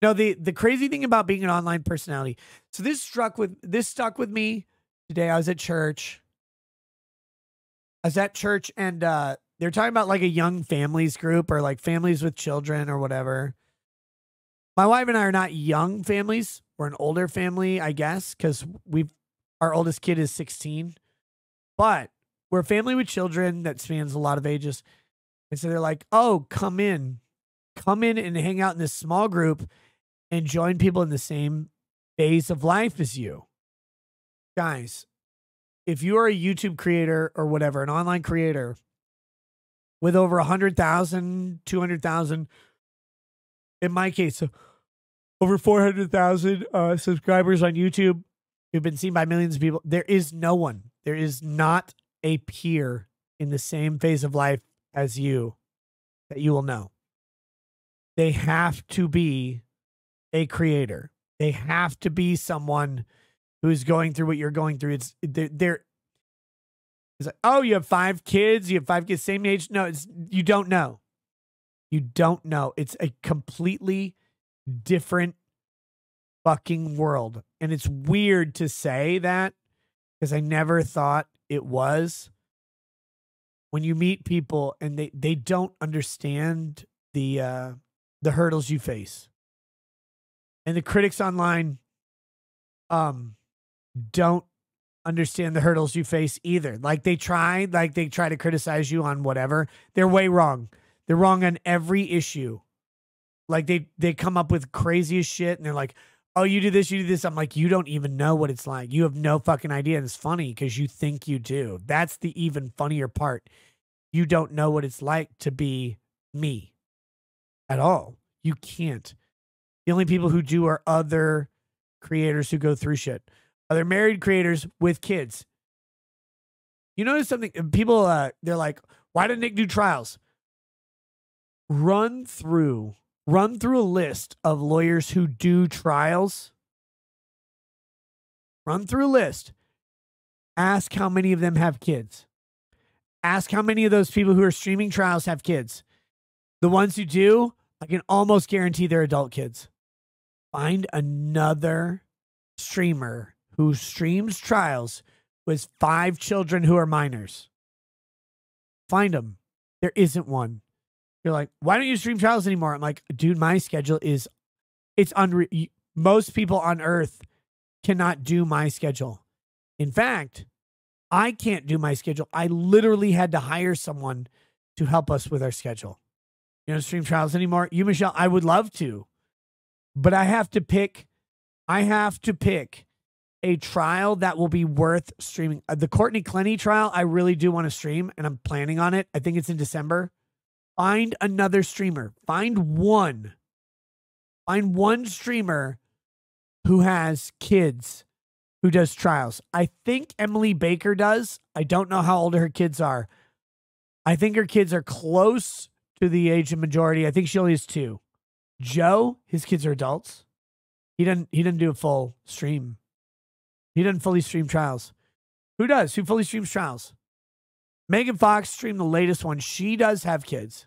No, the crazy thing about being an online personality. So this stuck with me today. I was at church. And they're talking about like a young families group or like families with children or whatever. My wife and I are not young families. We're an older family, I guess, because our oldest kid is 16. But we're a family with children that spans a lot of ages. And so they're like, oh, come in and hang out in this small group and join people in the same phase of life as you. Guys, if you are a YouTube creator or whatever, an online creator with over 100,000, 200,000, in my case, over 400,000 subscribers on YouTube, who've been seen by millions of people, there is not a peer in the same phase of life as you that you will know. They have to be a creator. They have to be someone who's going through what you're going through. It's like, oh, you have 5 kids. You have 5 kids, same age. No, you don't know. You don't know. It's a completely different fucking world. And it's weird to say that because I never thought it was. When you meet people and they don't understand the hurdles you face. And the critics online don't understand the hurdles you face either. Like they try to criticize you on whatever. They're way wrong. They're wrong on every issue. Like they come up with craziest shit and they're like, oh, you do this, you do this. I'm like, you don't even know what it's like. You have no fucking idea. And it's funny because you think you do. That's the even funnier part. You don't know what it's like to be me at all. You can't. The only people who do are other creators who go through shit. Other married creators with kids. You notice something? People, they're like, why did Nick do trials? Run through a list of lawyers who do trials. Run through a list. Ask how many of them have kids. Ask how many of those people who are streaming trials have kids. The ones who do, I can almost guarantee they're adult kids. Find another streamer who streams trials with 5 children who are minors. Find them. There isn't one. You're like, why don't you stream trials anymore? I'm like, dude, my schedule it's unreal. Most people on earth cannot do my schedule. In fact, I can't do my schedule. I literally had to hire someone to help us with our schedule. You don't stream trials anymore? You, Michelle, I would love to. But I have to pick a trial that will be worth streaming. The Courtney Clenny trial, I really do want to stream, and I'm planning on it. I think it's in December. Find another streamer. Find one streamer who has kids who does trials. I think Emily Baker does. I don't know how old her kids are. I think her kids are close to the age of majority. I think she only has 2. Joe, his kids are adults. He doesn't do a full stream. He doesn't fully stream trials. Who does? Who fully streams trials? Megan Fox streamed the latest one. She does have kids.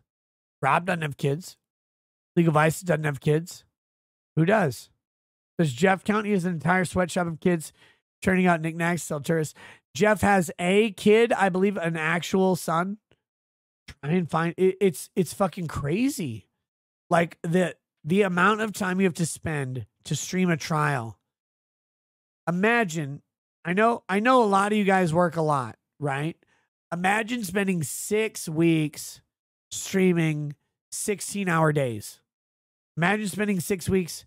Rob doesn't have kids. League of Ice doesn't have kids. Who does? Does Jeff count? He has an entire sweatshop of kids turning out knickknacks, sell tourists. Jeff has a kid, I believe, an actual son. Try and find it. It's fucking crazy. Like the amount of time you have to spend to stream a trial. Imagine, I know a lot of you guys work a lot, right? Imagine spending 6 weeks streaming 16-hour days. Imagine spending 6 weeks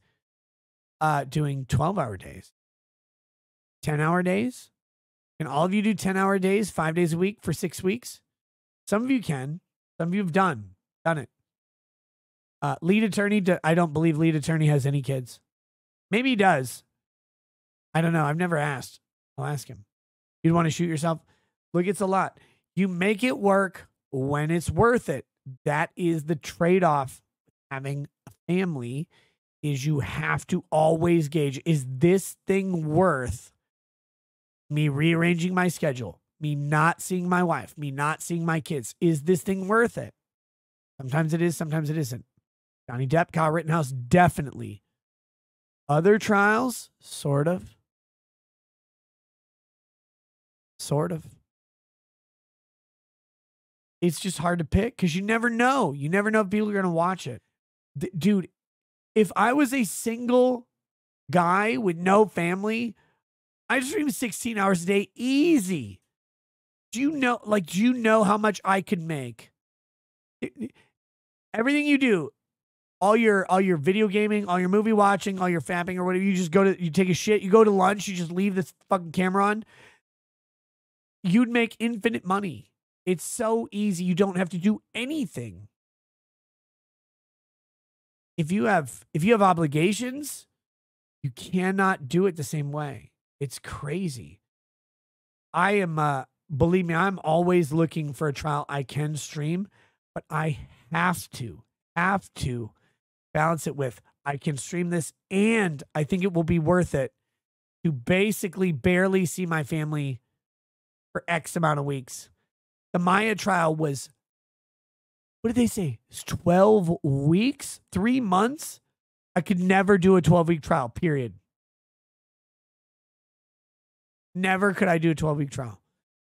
doing 12-hour days. 10-hour days? Can all of you do 10-hour days, 5 days a week for 6 weeks? Some of you can. Some of you have done it. Lead attorney, I don't believe lead attorney has any kids. Maybe he does. I don't know. I've never asked. I'll ask him. You'd want to shoot yourself? Look, it's a lot. You make it work when it's worth it. That is the trade-off having a family, is you have to always gauge, is this thing worth me rearranging my schedule, me not seeing my wife, me not seeing my kids? Is this thing worth it? Sometimes it is, sometimes it isn't. Johnny Depp, Kyle Rittenhouse, definitely Other trials, sort of. Sort of. It's just hard to pick because you never know. You never know if people are going to watch it. Dude, if I was a single guy with no family, I'd stream 16 hours a day easy. Do you know how much I could make? Everything you do, all your video gaming, all your movie watching, all your fapping or whatever, you take a shit, you go to lunch, you just leave this fucking camera on. You'd make infinite money. It's so easy. You don't have to do anything. If you have obligations, you cannot do it the same way. It's crazy. I am believe me, I'm always looking for a trial I can stream, but I have to balance it with I can stream this and I think it will be worth it to basically barely see my family for X amount of weeks. The Maya trial was, what did they say? It's 12 weeks? 3 months? I could never do a 12-week trial, period. Never could I do a 12-week trial.